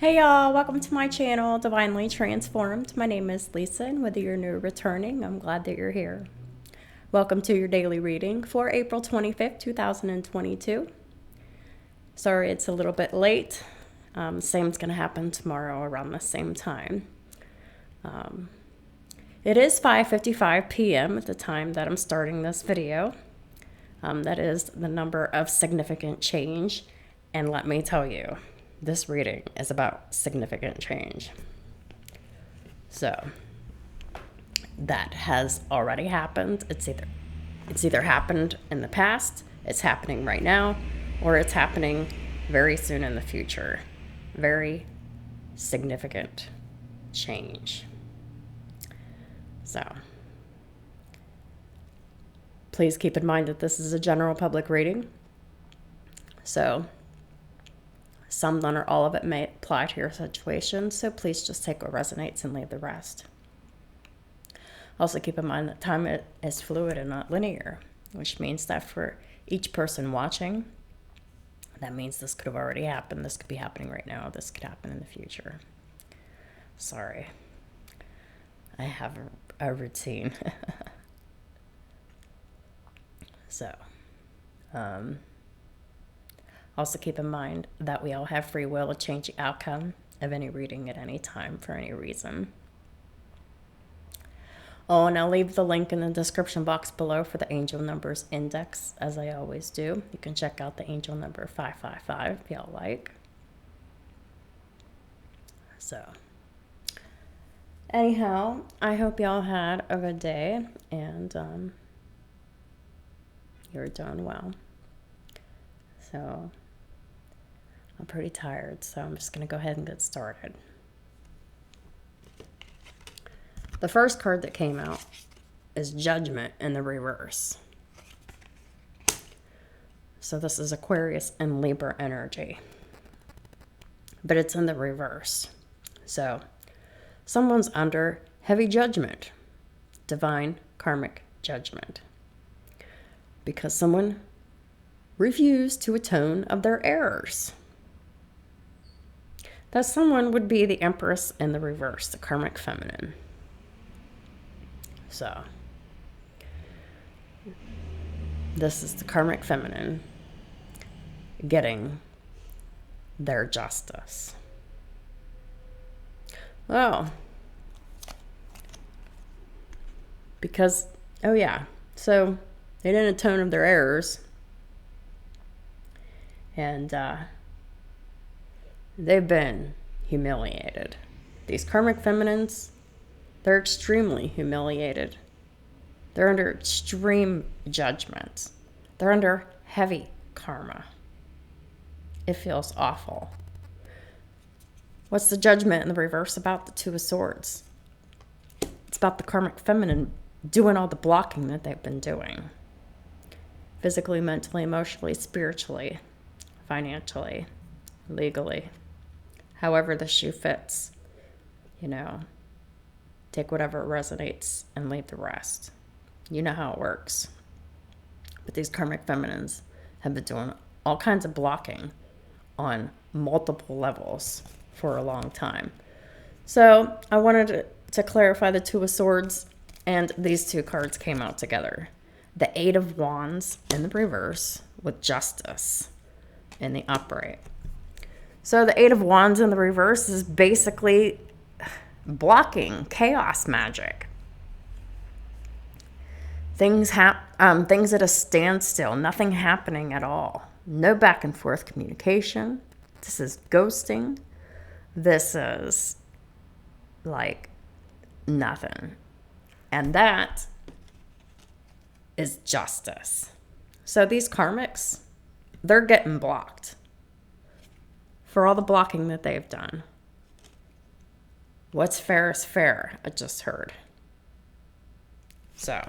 Hey y'all, welcome to my channel, Divinely Transformed. My name is Lisa, and whether you're new or returning, I'm glad that you're here. Welcome to your daily reading for April 25th, 2022. Sorry it's a little bit late. Same's going to happen tomorrow around the same time. It is 5:55 p.m. at the time that I'm starting this video. That is the number of significant change, and let me tell you, this reading is about significant change. So that has already happened. It's either happened in the past, it's happening right now, or it's happening very soon in the future. Very significant change. So please keep in mind that this is a general public reading. So some, none, or all of it may apply to your situation, so please just take what resonates and leave the rest. Also keep in mind that time is fluid and not linear, which means that for each person watching, that means this could have already happened, this could be happening right now, this could happen in the future. Sorry. I have a routine. So, also keep in mind that we all have free will to change the outcome of any reading at any time for any reason. Oh, and I'll leave the link in the description box below for the angel numbers index, as I always do. You can check out the angel number 555 if y'all like. So, anyhow, I hope y'all had a good day and you're doing well. So I'm pretty tired, so I'm just going to go ahead and get started. The first card that came out is Judgment in the reverse. So this is Aquarius and Libra energy, but it's in the reverse. So someone's under heavy judgment, divine karmic judgment, because someone refused to atone of their errors. That someone would be the Empress in the reverse, the karmic feminine. So, this is the karmic feminine getting their justice. Oh. Because, oh yeah, so they didn't atone of their errors. And they've been humiliated. These karmic feminines, they're extremely humiliated. They're under extreme judgment. They're under heavy karma. It feels awful. What's the judgment in the reverse about? The Two of Swords. It's about the karmic feminine doing all the blocking that they've been doing. Physically, mentally, emotionally, spiritually, financially, legally, however the shoe fits, you know, take whatever resonates and leave the rest. You know how it works. But these karmic feminines have been doing all kinds of blocking on multiple levels for a long time. So I wanted to clarify the Two of Swords, and these two cards came out together. The Eight of Wands in the reverse with Justice in the upright. So the Eight of Wands in the reverse is basically blocking chaos magic. Things at a standstill, nothing happening at all. No back and forth communication. This is ghosting. This is like nothing. And that is justice. So these karmics, they're getting blocked for all the blocking that they've done. What's fair is fair, I just heard. So,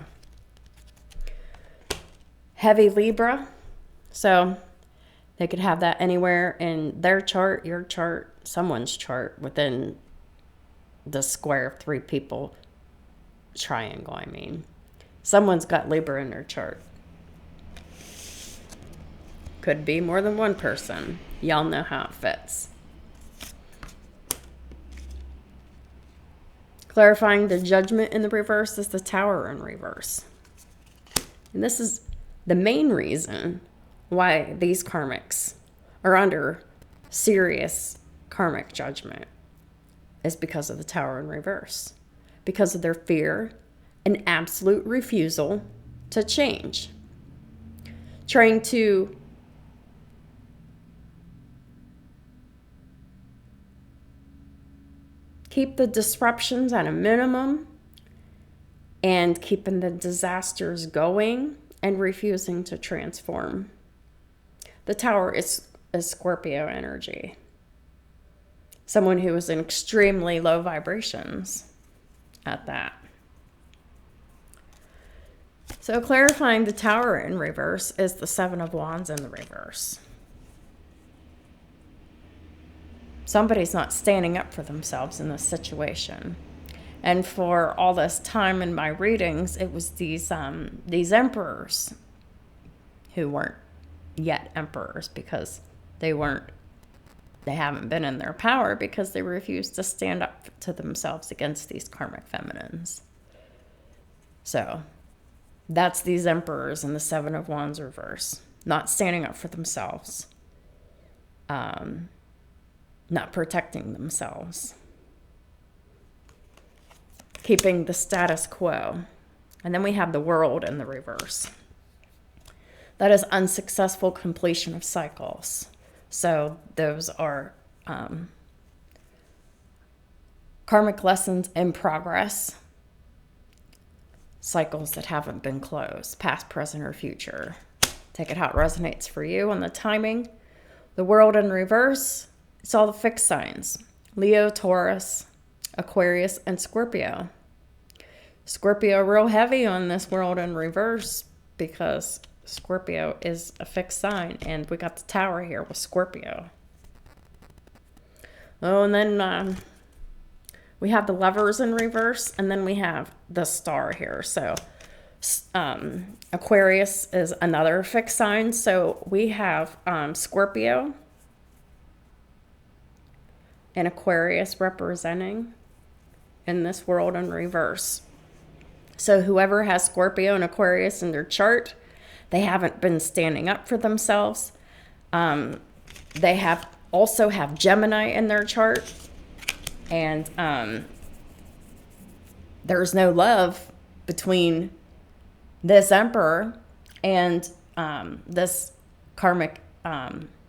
heavy Libra. So, they could have that anywhere in their chart, your chart, someone's chart, within the square of three people triangle, I mean. Someone's got Libra in their chart. Could be more than one person. Y'all know how it fits. Clarifying the Judgment in the reverse is the Tower in reverse. And this is the main reason why these karmics are under serious karmic judgment, is because of the Tower in reverse. Because of their fear and absolute refusal to change. Trying to keep the disruptions at a minimum and keeping the disasters going and refusing to transform. The Tower is Scorpio energy. Someone who is in extremely low vibrations at that. So clarifying the Tower in reverse is the Seven of Wands in the reverse. Somebody's not standing up for themselves in this situation. And for all this time in my readings, it was these emperors who weren't yet emperors because they haven't been in their power because they refused to stand up to themselves against these karmic feminines. So that's these emperors in the Seven of Wands reverse. Not standing up for themselves. Not protecting themselves. Keeping the status quo. And then we have the World in the reverse. That is unsuccessful completion of cycles. So those are karmic lessons in progress. Cycles that haven't been closed, past, present, or future. Take it how it resonates for you on the timing. The World in reverse, it's all the fixed signs. Leo, Taurus, Aquarius, and Scorpio. Scorpio real heavy on this World in reverse because Scorpio is a fixed sign, and we got the Tower here with Scorpio. Oh, and then we have the Lovers in reverse, and then we have the Star here. So Aquarius is another fixed sign. So we have Scorpio and Aquarius representing in this World in reverse. So whoever has Scorpio and Aquarius in their chart, they haven't been standing up for themselves. They also have Gemini in their chart. And there's no love between this emperor and this karmic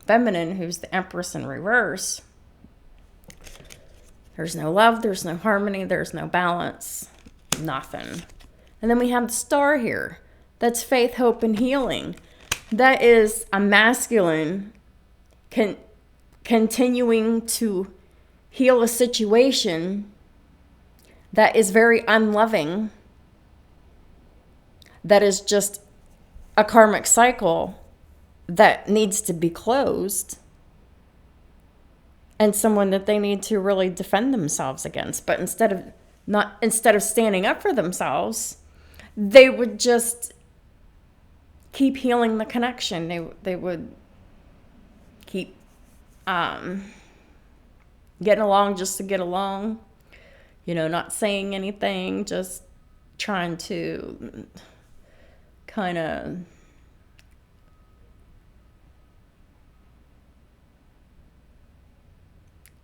feminine who's the Empress in reverse. There's no love, there's no harmony, there's no balance, nothing. And then we have the Star here. That's faith, hope, and healing. That is a masculine continuing to heal a situation that is very unloving, that is just a karmic cycle that needs to be closed, and someone that they need to really defend themselves against. But instead of standing up for themselves, they would just keep healing the connection. They would keep getting along just to get along, not saying anything, just trying to kind of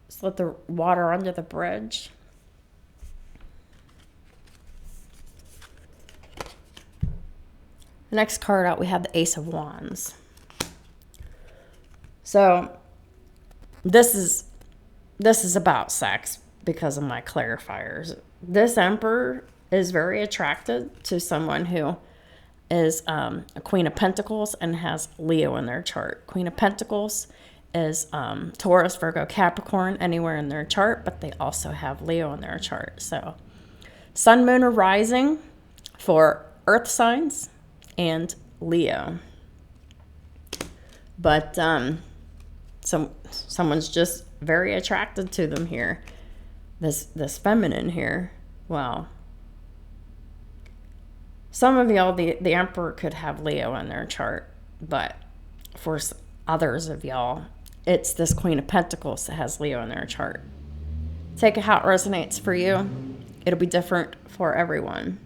just let the water under the bridge. The next card out, we have the Ace of Wands. So this is about sex because of my clarifiers. This Emperor is very attracted to someone who is a Queen of Pentacles and has Leo in their chart. Queen of Pentacles is Taurus, Virgo, Capricorn, anywhere in their chart, but they also have Leo in their chart. So Sun, Moon, or Rising for Earth signs and Leo. But someone's just very attracted to them here. This feminine here. Well, some of y'all, the Emperor could have Leo in their chart, but for others of y'all, it's this Queen of Pentacles that has Leo in their chart. Take it how it resonates for you. It'll be different for everyone.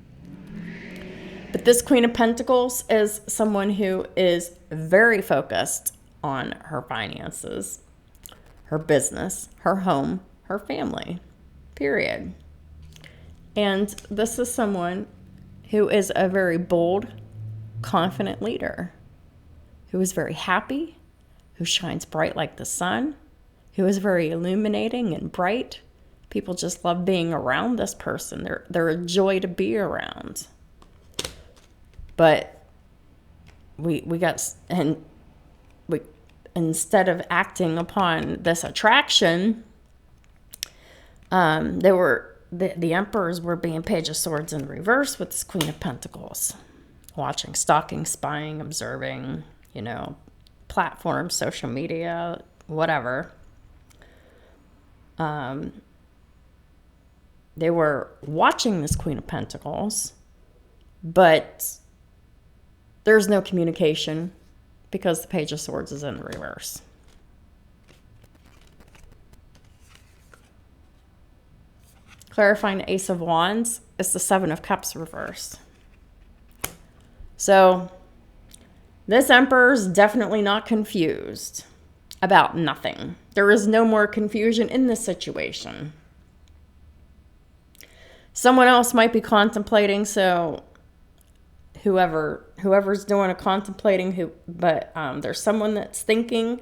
But this Queen of Pentacles is someone who is very focused on her finances, her business, her home, her family, period. And this is someone who is a very bold, confident leader, who is very happy, who shines bright like the sun, who is very illuminating and bright. People just love being around this person. They're a joy to be around. But instead of acting upon this attraction, the emperors were being Page of Swords in reverse with this Queen of Pentacles. Watching, stalking, spying, observing, platforms, social media, whatever. They were watching this Queen of Pentacles, but there's no communication because the Page of Swords is in the reverse. Clarifying the Ace of Wands is the Seven of Cups reversed. So this Emperor's definitely not confused about nothing. There is no more confusion in this situation. Someone else might be contemplating, so whoever's doing a contemplating, but there's someone that's thinking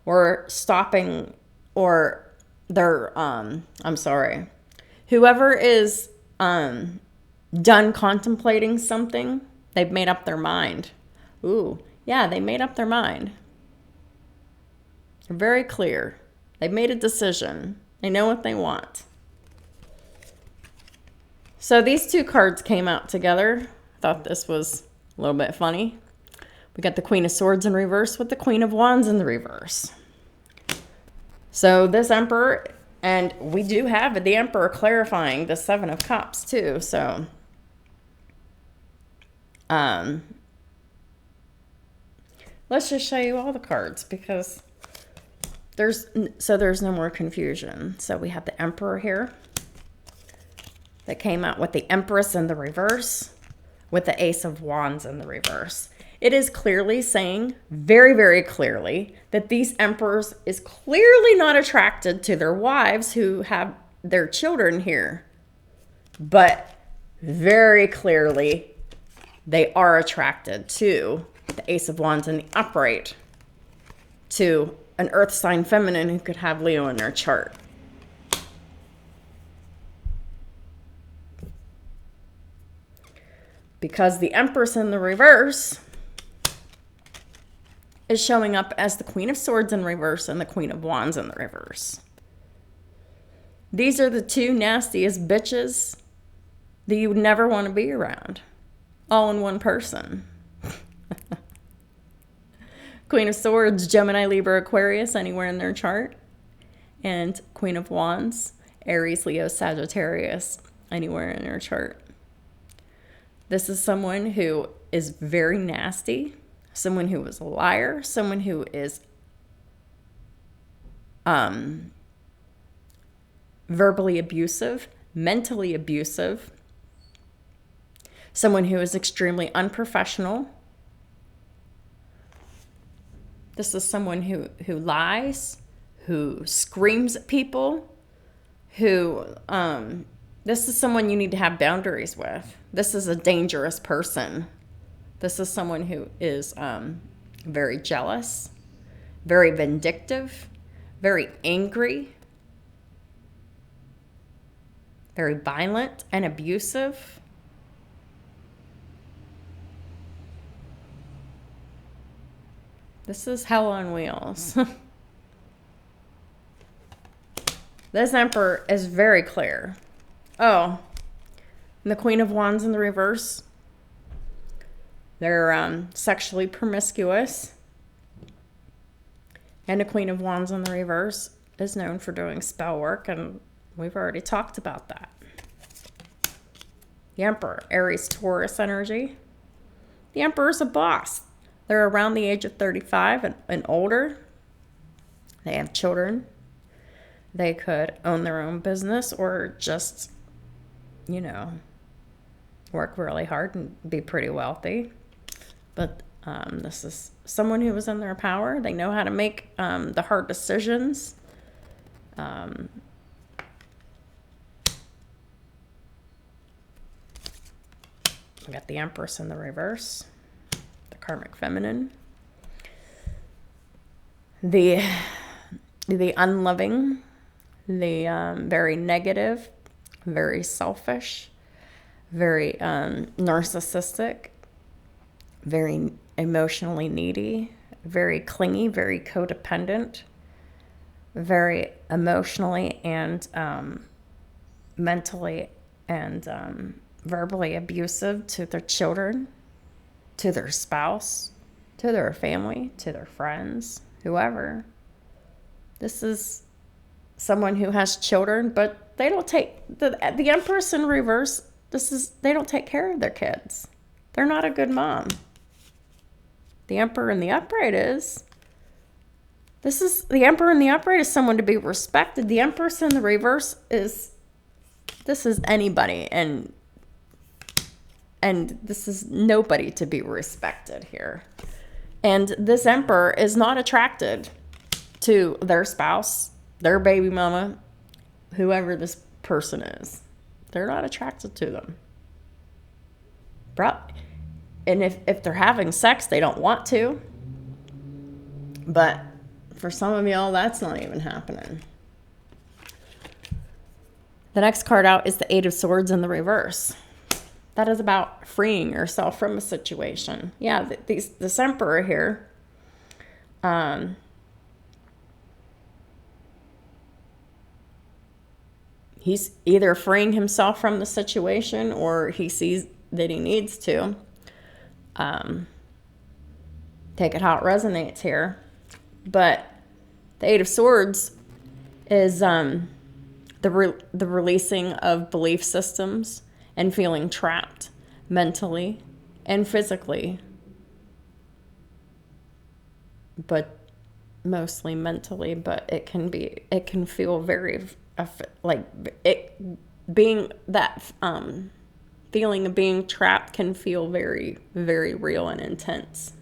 or stopping, or whoever is done contemplating something, they've made up their mind. Ooh, yeah, they made up their mind. They're very clear. They've made a decision. They know what they want. So these two cards came out together. Thought this was a little bit funny. We got the Queen of Swords in reverse with the Queen of Wands in the reverse. So this Emperor, and we do have the Emperor clarifying the Seven of Cups too. So let's just show you all the cards because there's no more confusion. So we have the Emperor here that came out with the Empress in the reverse with the Ace of Wands in the reverse. It is clearly saying, very, very clearly, that these emperors is clearly not attracted to their wives who have their children here. But very clearly, they are attracted to the Ace of Wands in the upright, to an earth sign feminine who could have Leo in their chart. Because the Empress in the reverse is showing up as the Queen of Swords in reverse and the Queen of Wands in the reverse. These are the two nastiest bitches that you would never want to be around, all in one person. Queen of Swords, Gemini, Libra, Aquarius, anywhere in their chart. And Queen of Wands, Aries, Leo, Sagittarius, anywhere in their chart. This is someone who is very nasty, someone who is a liar, someone who is verbally abusive, mentally abusive, someone who is extremely unprofessional. This is someone who lies, who screams at people, this is someone you need to have boundaries with. This is a dangerous person. This is someone who is very jealous, very vindictive, very angry, very violent and abusive. This is hell on wheels. This Emperor is very clear. Oh, and the Queen of Wands in the reverse. They're sexually promiscuous. And the Queen of Wands in the reverse is known for doing spell work, and we've already talked about that. The Emperor, Aries, Taurus energy. The Emperor's a boss. They're around the age of 35 and older. They have children. They could own their own business or just you know, work really hard and be pretty wealthy. But this is someone who was in their power. They know how to make the hard decisions. We got the Empress in the reverse, the Karmic Feminine, the unloving, the very negative, very selfish, very narcissistic, very emotionally needy, very clingy, very codependent, very emotionally and mentally and verbally abusive to their children, to their spouse, to their family, to their friends, whoever. This is someone who has children, but they don't take the Empress in reverse. They don't take care of their kids. They're not a good mom. The Emperor in the upright is. The Emperor in the upright is someone to be respected. The Empress in the reverse is anybody, and this is nobody to be respected here. And this Emperor is not attracted to their spouse, their baby mama, whoever this person is. They're not attracted to them. And if they're having sex, they don't want to. But for some of y'all, that's not even happening. The next card out is the Eight of Swords in the reverse. That is about freeing yourself from a situation. Yeah, this Emperor here, he's either freeing himself from the situation or he sees that he needs to. Take it how it resonates here. But the Eight of Swords is the releasing of belief systems and feeling trapped mentally and physically, but mostly mentally. But it can feel very like it being that feeling of being trapped can feel very, very real and intense.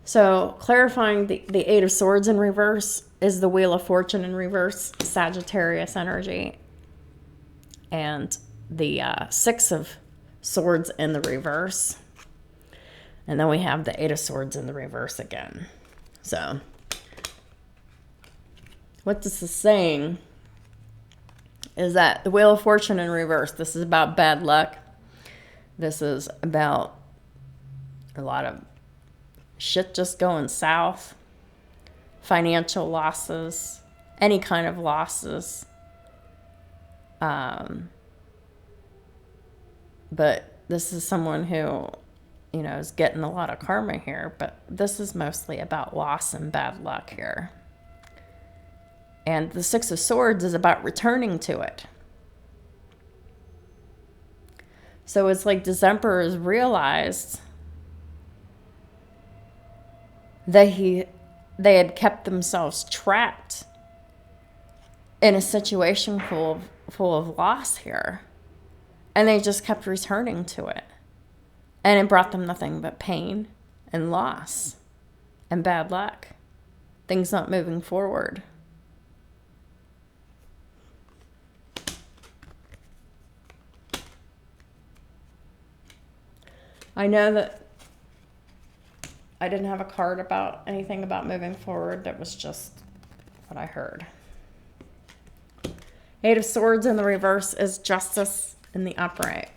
So clarifying the Eight of Swords in reverse is the Wheel of Fortune in reverse, Sagittarius energy. And the Six of Swords in the reverse. And then we have the Eight of Swords in the reverse again. So what this is saying is that the Wheel of Fortune in reverse, this is about bad luck. This is about a lot of shit just going south, financial losses, any kind of losses. But this is someone who, is getting a lot of karma here, but this is mostly about loss and bad luck here. And the Six of Swords is about returning to it. So it's like this Emperor has realized that they had kept themselves trapped in a situation full of loss here. And they just kept returning to it. And it brought them nothing but pain and loss and bad luck. Things not moving forward. I know that I didn't have a card about anything about moving forward. That was just what I heard. Eight of Swords in the reverse is justice in the upright.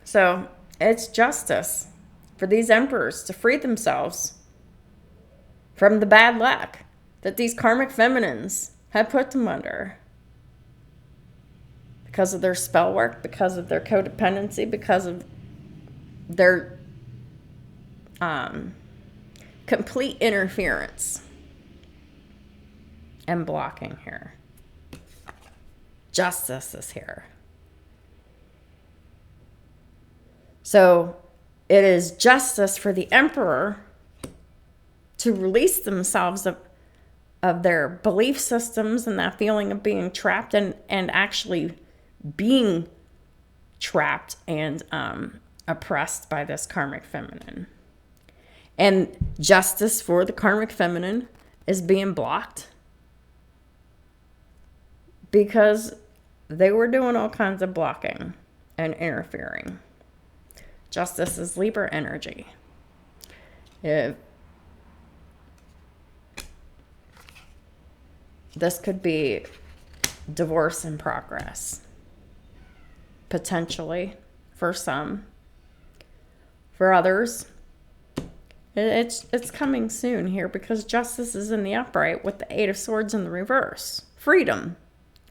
So it's justice for these emperors to free themselves from the bad luck that these karmic feminines have put them under. Because of their spell work, because of their codependency, because of their complete interference and blocking here. Justice is here. So it is justice for the emperor to release themselves of their belief systems and that feeling of being trapped and actually being trapped and oppressed by this karmic feminine. And justice for the karmic feminine is being blocked because they were doing all kinds of blocking and interfering. Justice is Libra energy. If this could be divorce in progress, potentially, for some. For others, it's coming soon here because justice is in the upright with the Eight of Swords in the reverse. Freedom,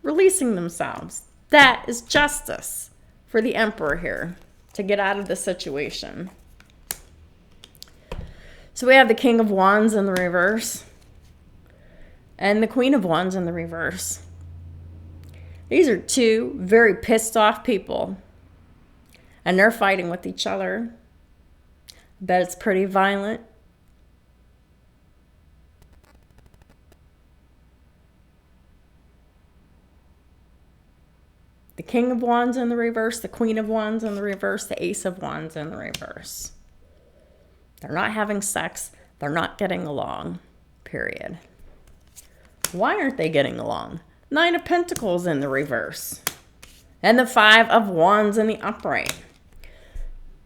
releasing themselves. That is justice for the Emperor here to get out of the situation. So we have the King of Wands in the reverse and the Queen of Wands in the reverse. These are two very pissed off people, and they're fighting with each other. I bet it's pretty violent. The King of Wands in the reverse, the Queen of Wands in the reverse, the Ace of Wands in the reverse. They're not having sex. They're not getting along, period. Why aren't they getting along? Nine of Pentacles in the reverse. And the Five of Wands in the upright.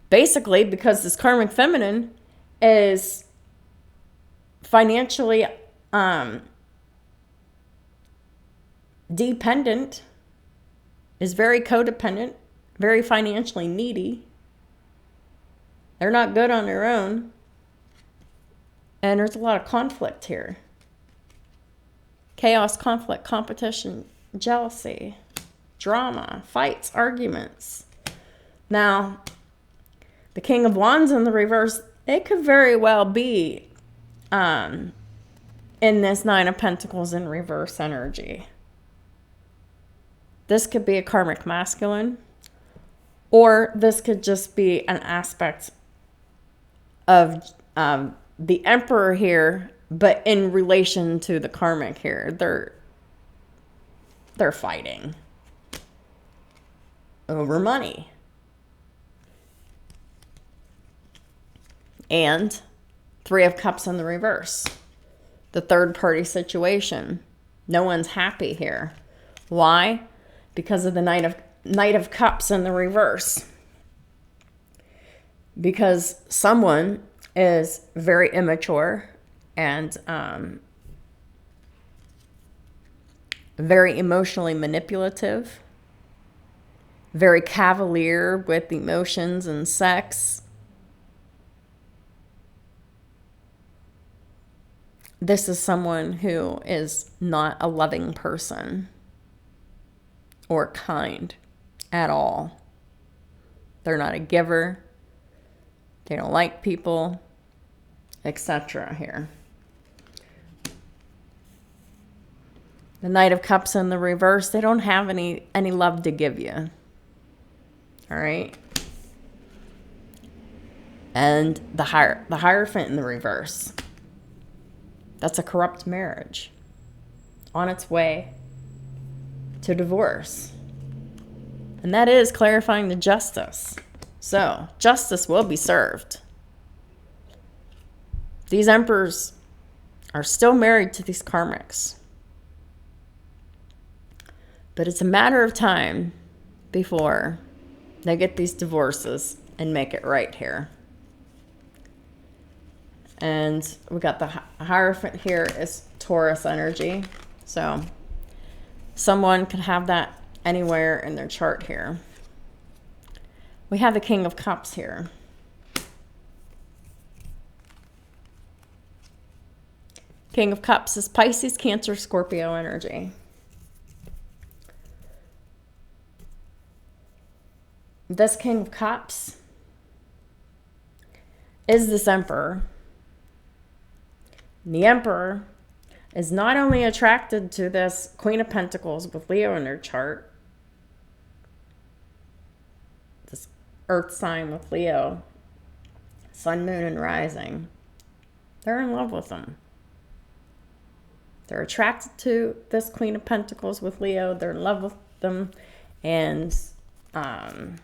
Basically, because this karmic feminine is financially dependent, is very codependent, very financially needy. They're not good on their own. And there's a lot of conflict here. Chaos, conflict, competition, jealousy, drama, fights, arguments. Now, the King of Wands in the reverse, it could very well be in this Nine of Pentacles in reverse energy. This could be a karmic masculine, or this could just be an aspect of the Emperor here, but in relation to the karmic here. They're fighting over money. And Three of Cups in the reverse. The third party situation. No one's happy here. Why? Because of the Knight of Cups in the reverse. Because someone is very immature and very emotionally manipulative, very cavalier with emotions and sex. This is someone who is not a loving person or kind at all. They're not a giver. They don't like people, etc. here. The Knight of Cups in the reverse, they don't have any love to give you. All right? And the Hierophant in the reverse. That's a corrupt marriage on its way to divorce. And that is clarifying the justice. So, justice will be served. These emperors are still married to these karmics. But it's a matter of time before they get these divorces and make it right here. And we got the Hierophant here is Taurus energy. So someone could have that anywhere in their chart here. We have the King of Cups here. King of Cups is Pisces, Cancer, Scorpio energy. This King of Cups is this Emperor. And the Emperor is not only attracted to this Queen of Pentacles with Leo in their chart, this Earth sign with Leo, Sun, Moon, and Rising. They're in love with them. They're attracted to this Queen of Pentacles with Leo. They're in love with them. And got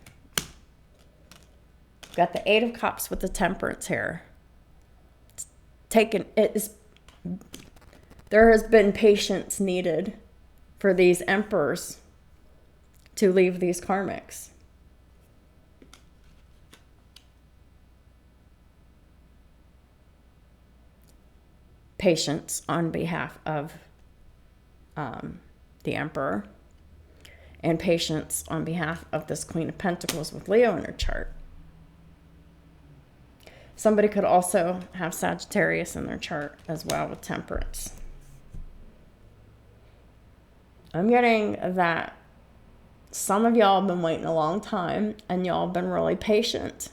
the Eight of Cups with the Temperance here. There has been patience needed for these emperors to leave these karmics. Patience on behalf of the emperor, and patience on behalf of this Queen of Pentacles with Leo in her chart. Somebody could also have Sagittarius in their chart as well with Temperance. I'm getting that some of y'all have been waiting a long time, and y'all have been really patient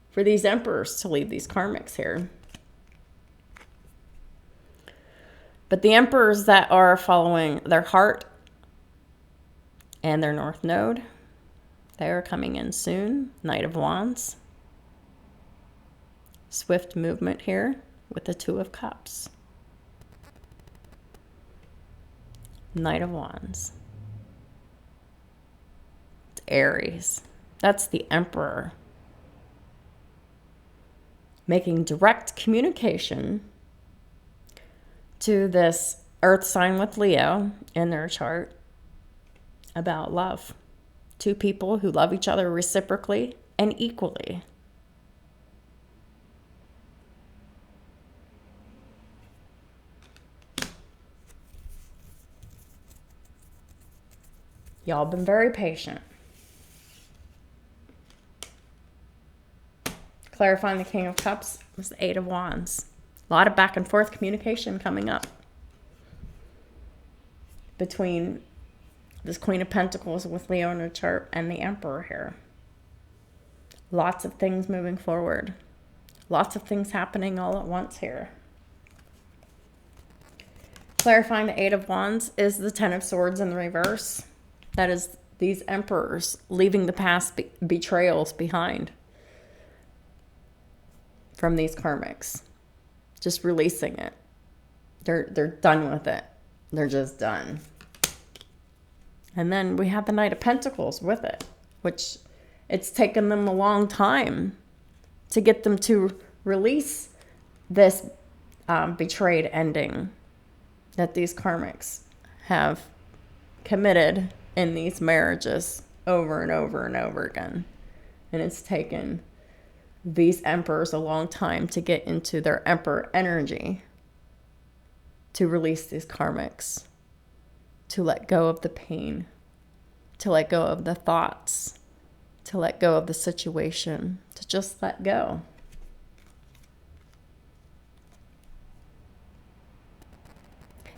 for these emperors to leave these karmics here. But the emperors that are following their heart and their North Node, they are coming in soon. Knight of Wands. Swift movement here with the Two of Cups. Knight of Wands. It's Aries. That's the Emperor. Making direct communication to this Earth sign with Leo in their chart about love. Two people who love each other reciprocally and equally. Y'all been very patient. Clarifying the King of Cups was the Eight of Wands. A lot of back and forth communication coming up between this Queen of Pentacles with Leo in her chart and the Emperor here. Lots of things moving forward. Lots of things happening all at once here. Clarifying the Eight of Wands is the Ten of Swords in the reverse. That is these emperors leaving the past betrayals behind from these karmics. Just releasing it. They're done with it. They're just done. And then we have the Knight of Pentacles with it, which it's taken them a long time to get them to release this betrayed ending that these karmics have committed in these marriages over and over and over again. And it's taken these emperors a long time to get into their emperor energy, to release these karmics, to let go of the pain, to let go of the thoughts, to let go of the situation, to just let go.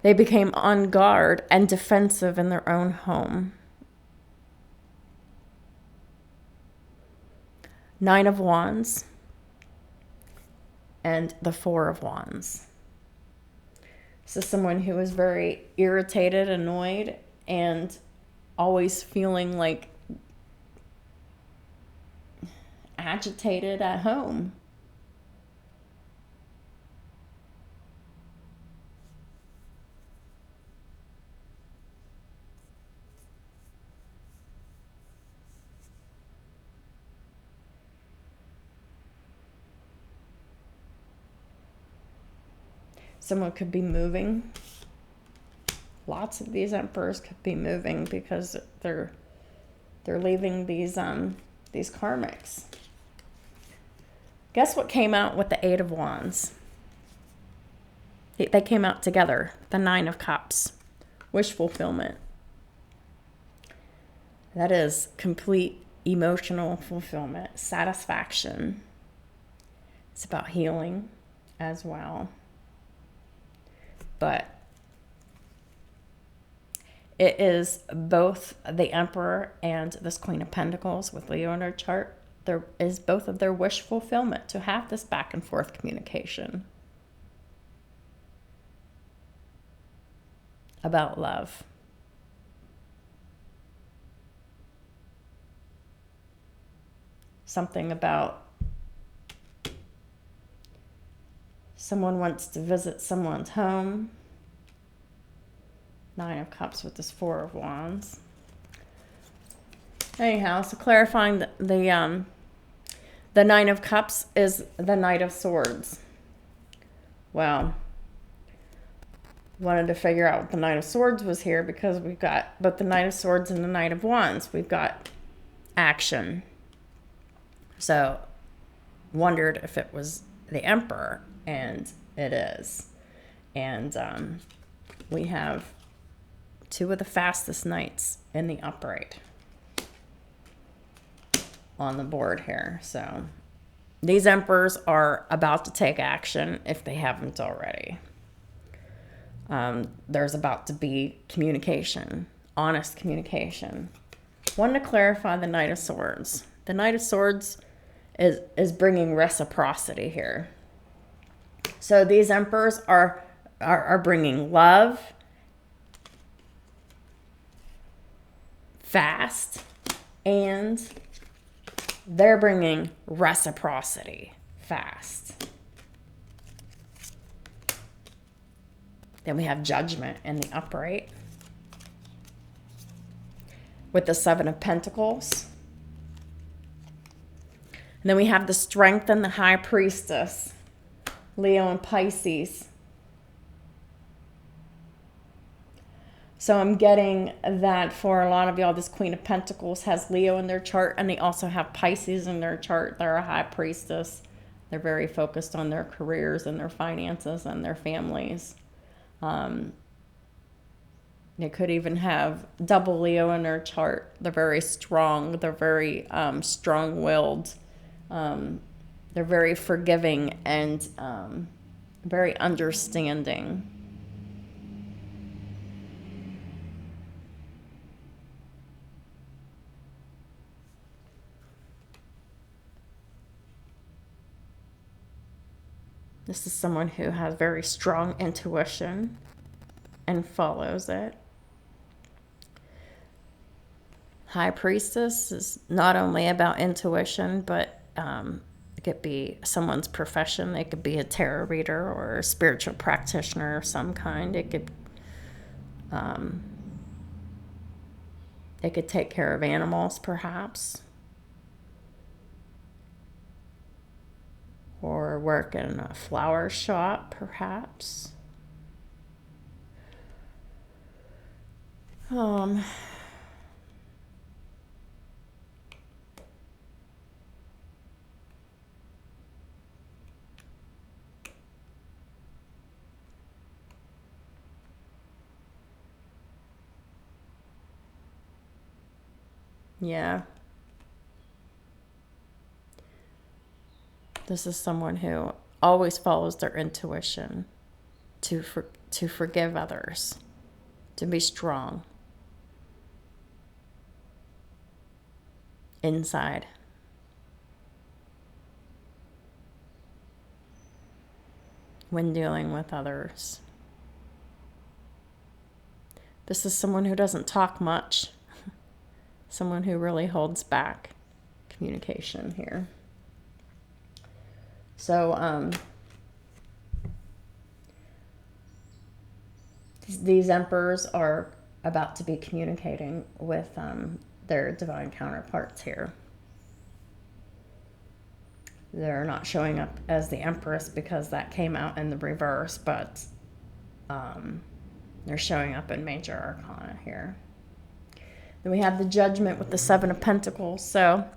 They became on guard and defensive in their own home. Nine of Wands and the Four of Wands. This is someone who is very irritated, annoyed, and always feeling like agitated at home. Someone could be moving. Lots of these emperors could be moving because they're leaving these karmics. Guess what came out with the Eight of Wands? They came out together. The Nine of Cups. Wish fulfillment. That is complete emotional fulfillment. Satisfaction. It's about healing as well. But it is both the Emperor and this Queen of Pentacles with Leo in her chart. There is both of their wish fulfillment to have this back and forth communication about love. Something about someone wants to visit someone's home Nine of Cups with this Four of Wands. Anyhow, so clarifying the Nine of Cups is the Knight of Swords. Well, wanted to figure out what the Knight of Swords was here because we've got both the Knight of Swords and the Knight of Wands. We've got action. So, wondered if it was the Emperor, and it is. And we have two of the fastest knights in the upright on the board here. So, these emperors are about to take action if they haven't already. There's about to be communication, honest communication. Wanted to clarify the Knight of Swords. The Knight of Swords is bringing reciprocity here. So these emperors are bringing love, fast, and they're bringing reciprocity, fast. Then we have Judgment in the upright with the Seven of Pentacles. And then we have the Strength and the High Priestess, Leo and Pisces. So I'm getting that for a lot of y'all, this Queen of Pentacles has Leo in their chart, and they also have Pisces in their chart. They're a High Priestess. They're very focused on their careers and their finances and their families. They could even have double Leo in their chart. They're very strong. They're very strong-willed. They're very forgiving and very understanding. This is someone who has very strong intuition and follows it. High Priestess is not only about intuition, but it could be someone's profession. They could be a tarot reader or a spiritual practitioner of some kind. It could take care of animals, perhaps. Or work in a flower shop, perhaps. Yeah. This is someone who always follows their intuition to forgive others, to be strong inside. When dealing with others. This is someone who doesn't talk much. Someone who really holds back communication here. So, these emperors are about to be communicating with their divine counterparts here. They're not showing up as the Empress because that came out in the reverse, but they're showing up in major arcana here. Then we have the Judgment with the Seven of Pentacles. So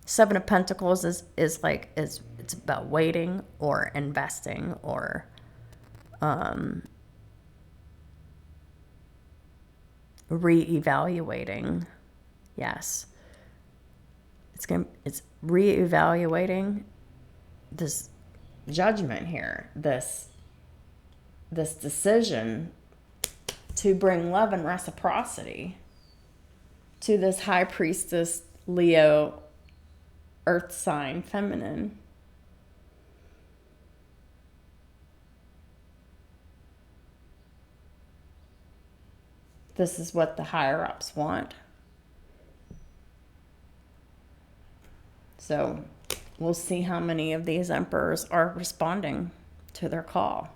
Seven of Pentacles is it's about waiting or investing or reevaluating. Yes. It's reevaluating this judgment here, this decision to bring love and reciprocity to this High Priestess Leo earth sign feminine. This is what the higher ups want. So we'll see how many of these emperors are responding to their call.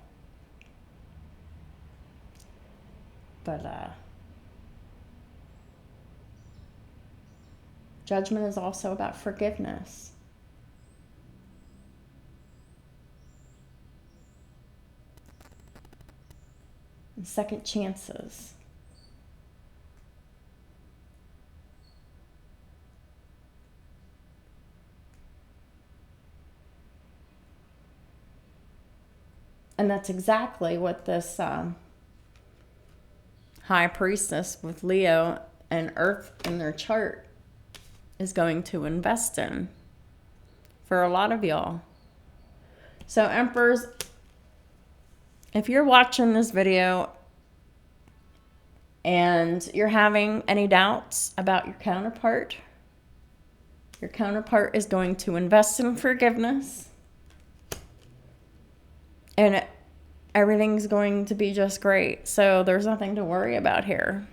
But Judgment is also about forgiveness. And second chances. And that's exactly what this High Priestess with Leo and Earth in their chart is going to invest in for a lot of y'all. So Emperors, if you're watching this video and you're having any doubts about your counterpart is going to invest in forgiveness. And everything's going to be just great. So there's nothing to worry about here.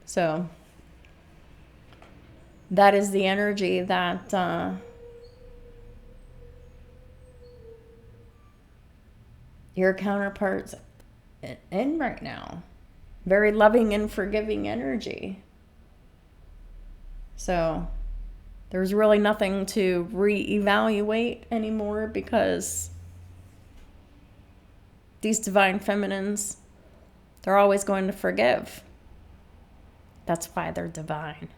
So that is the energy that your counterpart's in right now. Very loving and forgiving energy. So there's really nothing to reevaluate anymore, because these divine feminines, they're always going to forgive. That's why they're divine.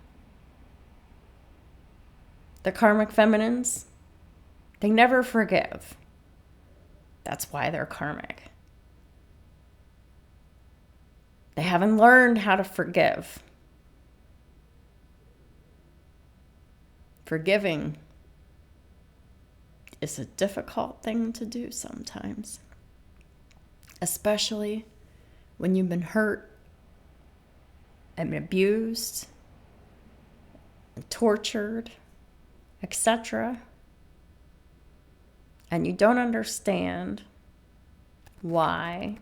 The karmic feminines, they never forgive. That's why they're karmic. They haven't learned how to forgive. Forgiving is a difficult thing to do sometimes. Especially when you've been hurt and abused, and tortured, etc. And you don't understand why.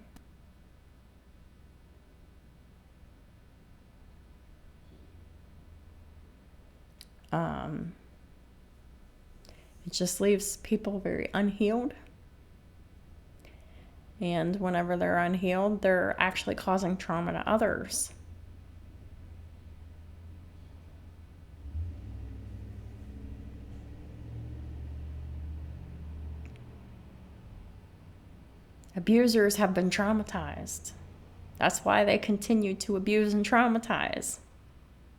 It just leaves people very unhealed. And whenever they're unhealed, they're actually causing trauma to others. Abusers have been traumatized. That's why they continue to abuse and traumatize,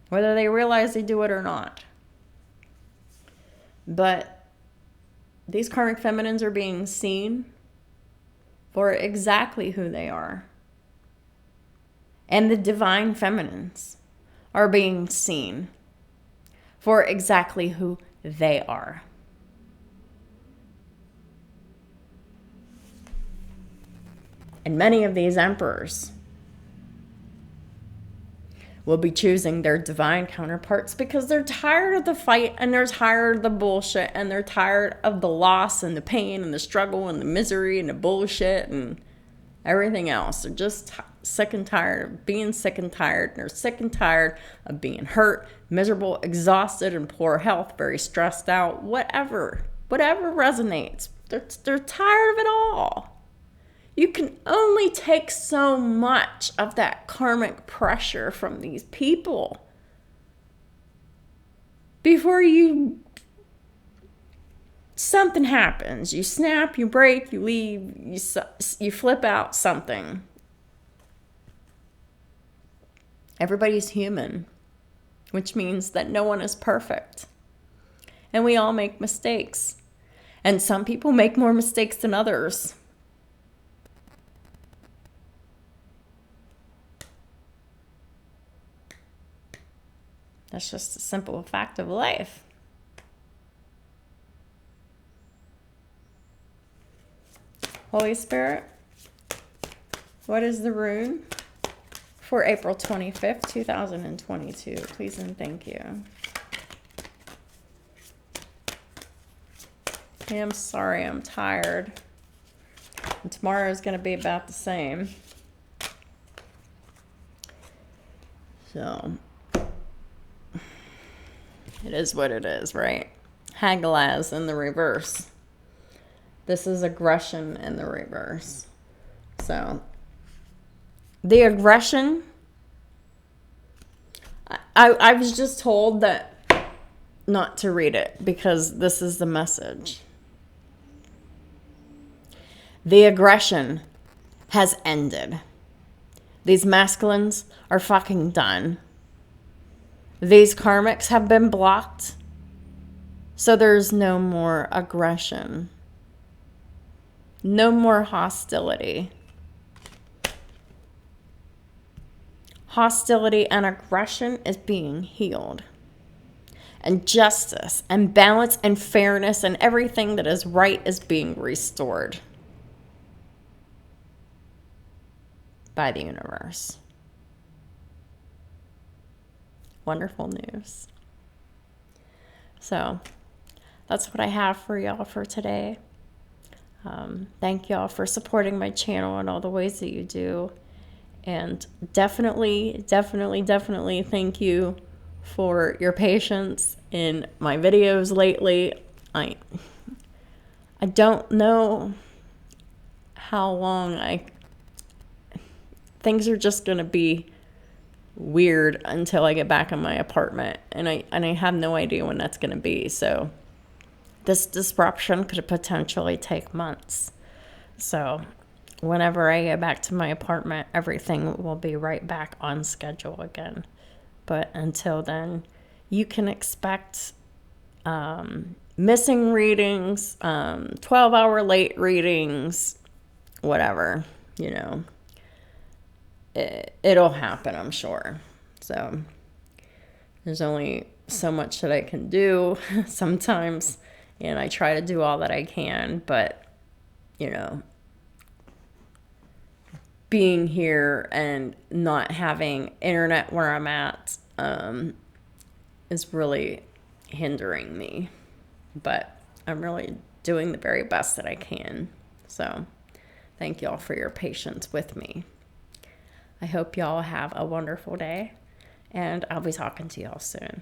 whether they realize they do it or not. But these karmic feminines are being seen for exactly who they are. And the divine feminines are being seen for exactly who they are. And many of these emperors will be choosing their divine counterparts because they're tired of the fight, and they're tired of the bullshit, and they're tired of the loss and the pain and the struggle and the misery and the bullshit and everything else. They're just sick and tired of being sick and tired. And they're sick and tired of being hurt, miserable, exhausted, and poor health, very stressed out, whatever resonates. They're tired of it all. You can only take so much of that karmic pressure from these people before something happens. You snap, you break, you leave, you flip out something. Everybody's human, which means that no one is perfect. And we all make mistakes. And some people make more mistakes than others. That's just a simple fact of life. Holy Spirit, what is the rune for April 25th, 2022? Please and thank you. Hey, I'm sorry, I'm tired. And tomorrow is going to be about the same. So it is what it is, right? Hagalaz in the reverse. This is aggression in the reverse. So The aggression, I was just told that not to read it because this is the message. The aggression has ended. These masculines are fucking done. These karmics have been blocked. So there's no more aggression. No more hostility. Hostility and aggression is being healed. And justice and balance and fairness and everything that is right is being restored by the universe. Wonderful news. So that's what I have for y'all for today. Thank y'all for supporting my channel in all the ways that you do. And definitely thank you for your patience in my videos lately. I don't know how long things are just going to be weird until I get back in my apartment, and I have no idea when that's going to be. So this disruption could potentially take months. So whenever I get back to my apartment, everything will be right back on schedule again. But until then, you can expect missing readings, 12-hour late readings, whatever, you know. It'll happen, I'm sure. So there's only so much that I can do sometimes, and I try to do all that I can, but, you know, being here and not having internet where I'm at is really hindering me. But I'm really doing the very best that I can. So thank y'all for your patience with me. I hope y'all have a wonderful day, and I'll be talking to y'all soon.